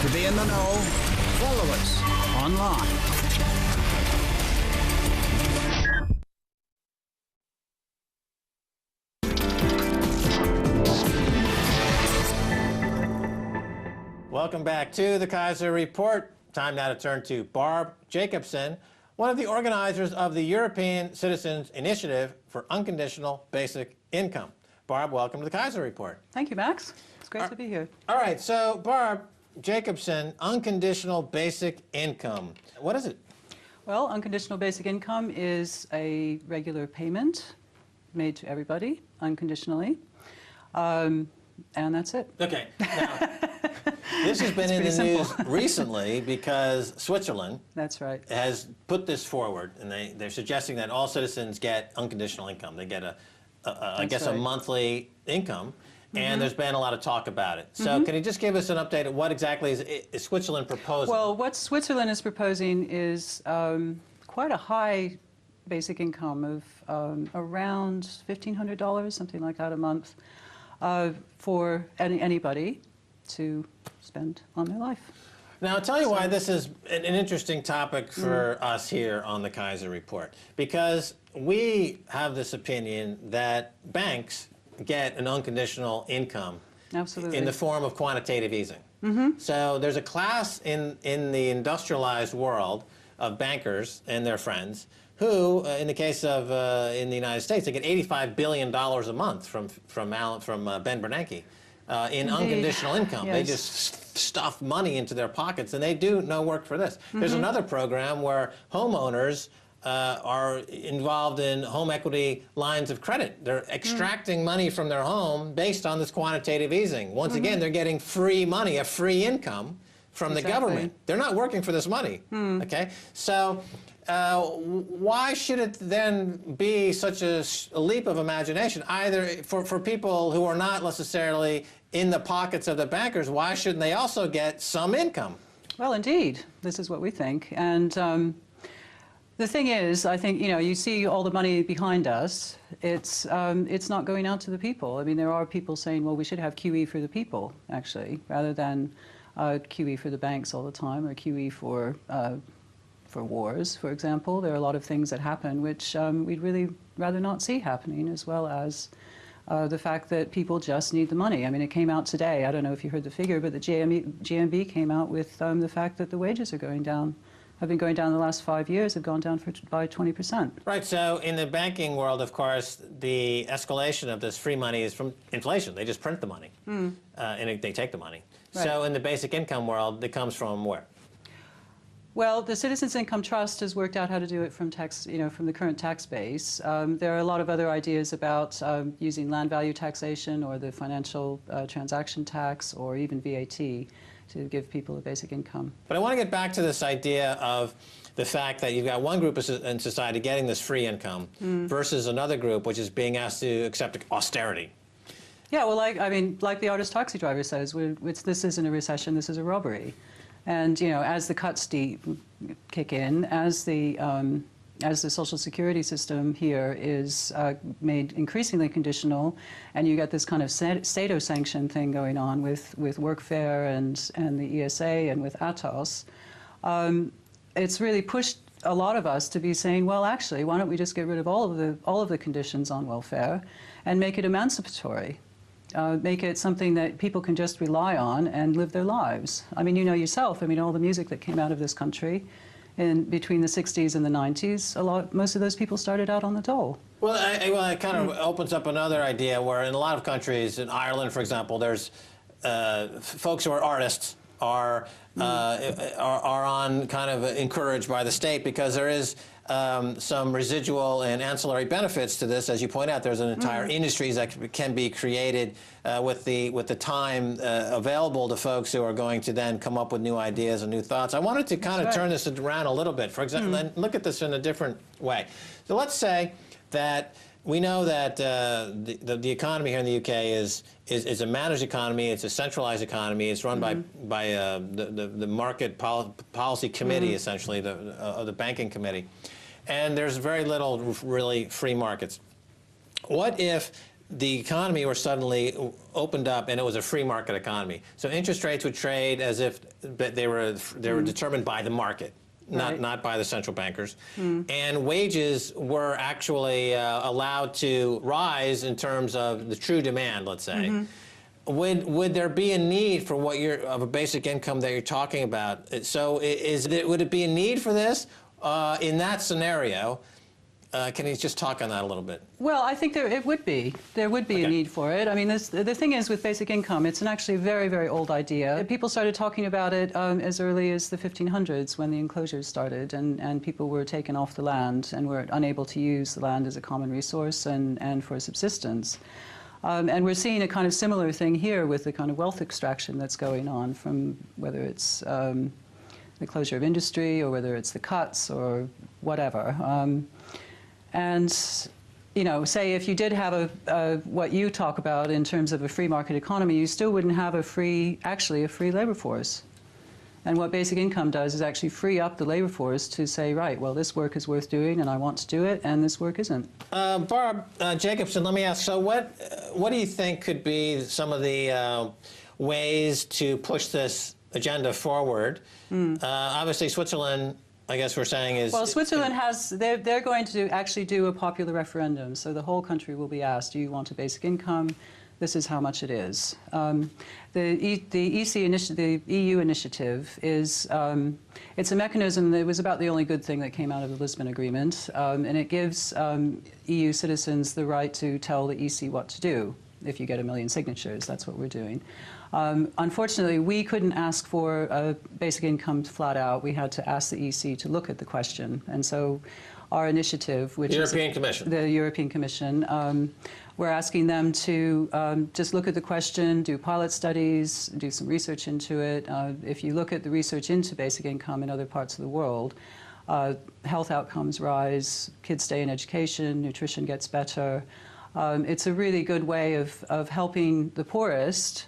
To be in the know, follow us online. Welcome back to the Kaiser Report. Time now to turn to Barb Jacobson, one of the organizers of the European Citizens Initiative for Unconditional Basic Income. Barb, welcome to the Kaiser Report. Thank you, Max. It's great to be here. All right, so Barb Jacobson, Unconditional Basic Income. What is it? Well, unconditional basic income is a regular payment made to everybody unconditionally, and that's it. Okay. Now, this has been in the news recently because Switzerland That's right. has put this forward, and they're suggesting that all citizens get unconditional income. They get I guess, right. a monthly income, and there's been a lot of talk about it. So can you just give us an update of what exactly is Switzerland proposing? Well, what Switzerland is proposing is quite a high basic income of around $1,500, something like that a month, for anybody to spend on their life. Now, I'll tell you why this is an interesting topic for us here on the Kaiser Report, because we have this opinion that banks get an unconditional income Absolutely. in the form of quantitative easing. So there's a class in the industrialized world of bankers and their friends who, in the case of in the United States, they get $85 billion a month from Ben Bernanke. In unconditional income. Yes. They just stuff money into their pockets, and they do no work for this. There's another program where homeowners are involved in home equity lines of credit. They're extracting money from their home based on this quantitative easing. Once again, they're getting free money, a free income from the government. They're not working for this money, okay? So why should it then be such a leap of imagination, either for people who are not necessarily in the pockets of the bankers? Why shouldn't they also get some income? Well, indeed, this is what we think. And the thing is, I think, you see all the money behind us. It's not going out to the people. I mean, there are people saying, well, we should have QE for the people, actually, rather than QE for the banks all the time, or QE for wars, for example. There are a lot of things that happen which we'd really rather not see happening, as well as the fact that people just need the money. I mean, it came out today, I don't know if you heard the figure, but the GMB came out with the fact that the wages are going down, have been going down the last 5 years, have gone down by 20%. Right, so in the banking world, of course, the escalation of this free money is from inflation. They just print the money, and they take the money. Right. So in the basic income world, it comes from where? Well, the Citizens Income Trust has worked out how to do it from from the current tax base. There are a lot of other ideas about using land value taxation, or the financial transaction tax, or even VAT to give people a basic income. But I want to get back to this idea of the fact that you've got one group in society getting this free income versus another group which is being asked to accept austerity. Yeah, well, like the artist taxi driver says, this isn't a recession, this is a robbery. And as the cuts kick in, as the Social Security system here is made increasingly conditional, and you get this kind of state-sanction thing going on with workfare and the ESA and with Atos, it's really pushed a lot of us to be saying, well, actually, why don't we just get rid of all of the conditions on welfare and make it emancipatory? Make it something that people can just rely on and live their lives. I mean, you know yourself, I mean, all the music that came out of this country between the 60s and the 90s, most of those people started out on the dole. Well, it kind of opens up another idea where in a lot of countries, in Ireland, for example, there's folks who are artists are on kind of encouraged by the state because there is some residual and ancillary benefits to this. As you point out, there's an entire industries that can be created with the time available to folks who are going to then come up with new ideas and new thoughts. I wanted to kind of turn this around a little bit. For example, and look at this in a different way. So let's say that we know that the economy here in the UK is a managed economy. It's a centralized economy. It's run by the market policy committee, essentially, of the banking committee. And there's very little really free markets. What if the economy were suddenly opened up and it was a free market economy. So interest rates would trade as if they were determined by the market, not by the central bankers. And wages were actually allowed to rise in terms of the true demand, let's say. Would there be a need for of a basic income that you're talking about? So would it be a need for this in that scenario? Can you just talk on that a little bit? Well, I think it would be. There would be a need for it. I mean, the thing is with basic income, it's an actually very, very old idea. People started talking about it as early as the 1500s when the enclosures started, and people were taken off the land and were unable to use the land as a common resource and for subsistence. And we're seeing a kind of similar thing here with the kind of wealth extraction that's going on from whether it's the closure of industry or whether it's the cuts or whatever. And, you know, say if you did have what you talk about in terms of a free market economy, you still wouldn't have actually a free labor force. And what basic income does is actually free up the labor force to say, right, well, this work is worth doing and I want to do it, and this work isn't. Barb Jacobson, let me ask, so what do you think could be some of the ways to push this agenda forward? Obviously, Switzerland, I guess we're saying is... Well, Switzerland they're going to actually do a popular referendum. So the whole country will be asked, do you want a basic income? This is how much it is. The EU initiative is, it's a mechanism that was about the only good thing that came out of the Lisbon Agreement. And it gives EU citizens the right to tell the EC what to do. If you get 1 million signatures, that's what we're doing. Unfortunately, we couldn't ask for a basic income flat out. We had to ask the EC to look at the question. And so our initiative, which is the European Commission, we're asking them to just look at the question, do pilot studies, do some research into it. If you look at the research into basic income in other parts of the world, health outcomes rise, kids stay in education, nutrition gets better. It's a really good way of helping the poorest.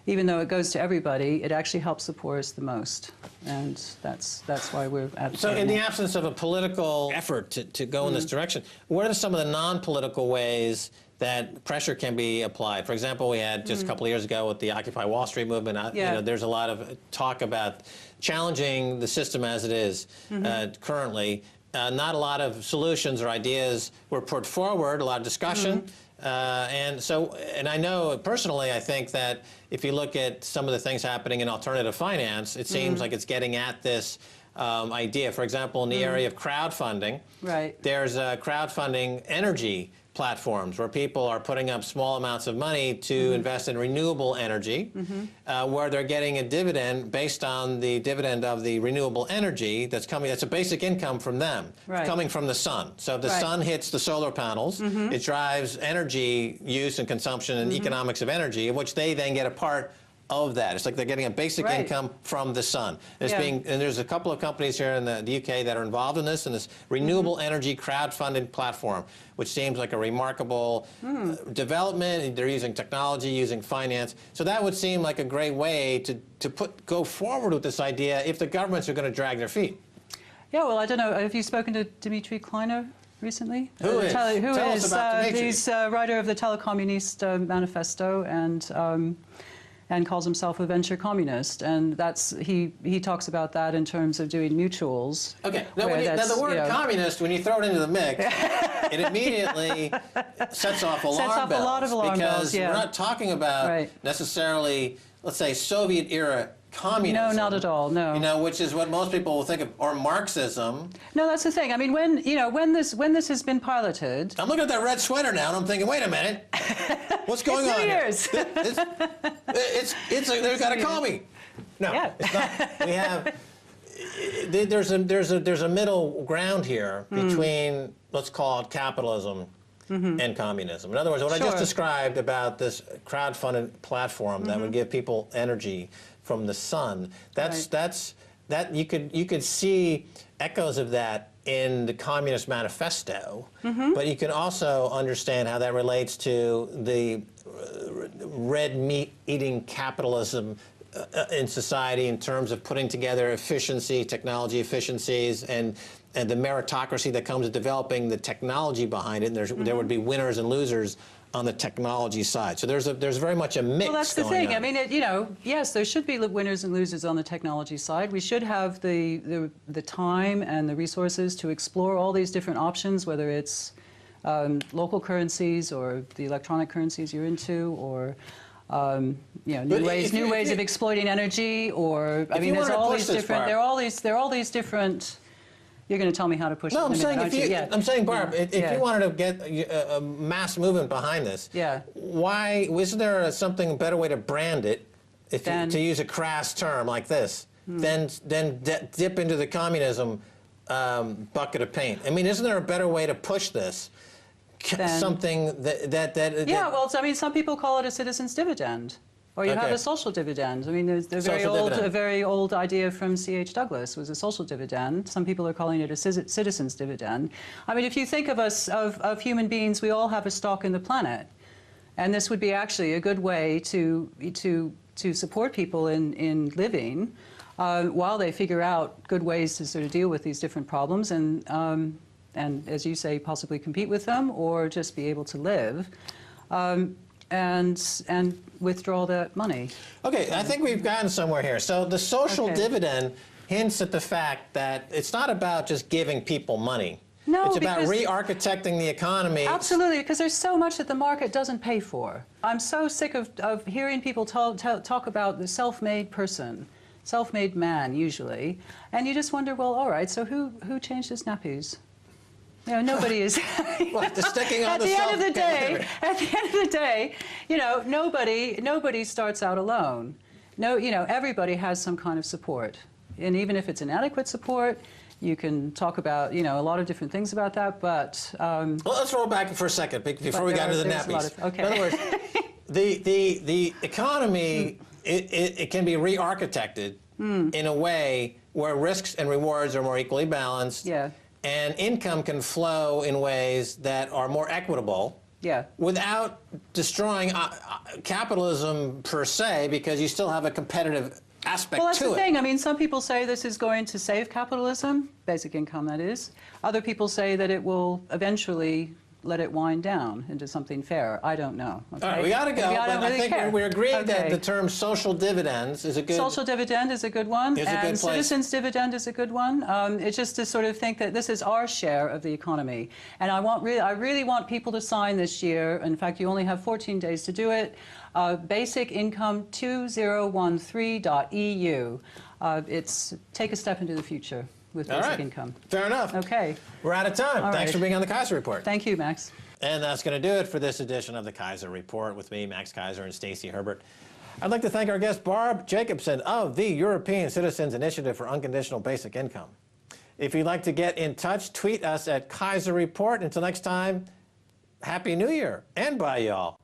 Even though it goes to everybody, it actually helps the poorest the most. And that's why we're advocating. So in the absence of a political effort to go in this direction, what are some of the non-political ways that pressure can be applied? For example, we had just a couple of years ago with the Occupy Wall Street movement, you know, there's a lot of talk about challenging the system as it is currently. Not a lot of solutions or ideas were put forward, a lot of discussion. And I know personally, I think that if you look at some of the things happening in alternative finance, it seems like it's getting at this idea. For example, in the area of crowdfunding, there's crowdfunding energy platforms where people are putting up small amounts of money to invest in renewable energy, where they're getting a dividend based on the dividend of the renewable energy that's coming. That's a basic income from them, coming from the sun. So if the sun hits the solar panels, it drives energy use and consumption and economics of energy, in which they then get a part of that. It's like they're getting a basic income from the sun. And there's a couple of companies here in the UK that are involved in this renewable energy crowdfunding platform, which seems like a remarkable development. They're using technology, using finance. So that would seem like a great way to go forward with this idea if the governments are going to drag their feet. Yeah, well, I don't know. Have you spoken to Dimitri Kleiner recently? Who is? Tell us about Dimitri. He's writer of the Telecommunist Manifesto and calls himself a venture communist, and he talks about that in terms of doing mutuals. Okay, now the word communist, when you throw it into the mix, it immediately sets off alarm bells. A lot of alarm bells, because we're not talking about necessarily, let's say, Soviet-era communism. No, not at all, no. You know, which is what most people will think of, or Marxism. No, that's the thing. I mean, when this has been piloted... I'm looking at that red sweater now, and I'm thinking, wait a minute. What's going on here? They've got to call me. No, it's not. We have... There's a middle ground here between, let's call it capitalism and communism. In other words, what I just described about this crowdfunded platform that would give people energy from the sun, that you could see echoes of that in the Communist Manifesto, but you can also understand how that relates to the red meat eating capitalism in society in terms of putting together efficiency, technology efficiencies, and the meritocracy that comes with developing the technology behind it. And there would be winners and losers on the technology side. So there's very much a mix. Well, that's the going thing. on. I mean, yes, there should be winners and losers on the technology side. We should have the time and the resources to explore all these different options, whether it's local currencies or the electronic currencies you're into, or new ways of exploiting energy, or I mean, there's all these different. There are all these different. You're going to tell me how to push it. No, I'm saying I'm saying, Barb, if you wanted to get a mass movement behind this, why isn't there something better way to brand it, to use a crass term like this, than dip into the communism bucket of paint? I mean, isn't there a better way to push this? Something yeah, well, I mean, some people call it a citizen's dividend. Or you have a social dividend. I mean, there's a very old idea from C.H. Douglas was a social dividend. Some people are calling it a citizen's dividend. I mean, if you think of us, of human beings, we all have a stock in the planet. And this would be actually a good way to support people in living while they figure out good ways to sort of deal with these different problems and as you say, possibly compete with them or just be able to live. And withdraw that money. Okay, I think we've gotten somewhere here. So the social dividend hints at the fact that it's not about just giving people money. No, it's about re-architecting the economy. Absolutely, because there's so much that the market doesn't pay for. I'm so sick of hearing people talk about the self-made person, self-made man, usually, and you just wonder, well, all right, so who changed his nappies? You know, nobody is. Well, sticking on at the end of the day, you know, nobody starts out alone. No, you know, everybody has some kind of support, and even if it's inadequate support, you can talk about, you know, a lot of different things about that. But well, let's roll back for a second before we got into the nappies. Okay. In other words, the economy it can be re-architected in a way where risks and rewards are more equally balanced. Yeah. And income can flow in ways that are more equitable without destroying capitalism per se, because you still have a competitive aspect to it. Well, that's the thing. I mean, some people say this is going to save capitalism, basic income, that is. Other people say that it will eventually let it wind down into something fair. I don't know. Okay? All right, we got to go. I think we agreed that the term social dividends is a good... Social dividend is a good one. And citizens' dividend is a good one. It's just to sort of think that this is our share of the economy. And I really want people to sign this year. In fact, you only have 14 days to do it. Basic Income 2013.eu. It's take a step into the future with basic income. Fair enough. Okay. We're out of time. Thanks for being on the Kaiser Report. Thank you, Max. And that's going to do it for this edition of the Kaiser Report with me, Max Kaiser, and Stacey Herbert. I'd like to thank our guest, Barb Jacobson of the European Citizens Initiative for Unconditional Basic Income. If you'd like to get in touch, tweet us at Kaiser Report. Until next time, Happy New Year, and bye, y'all.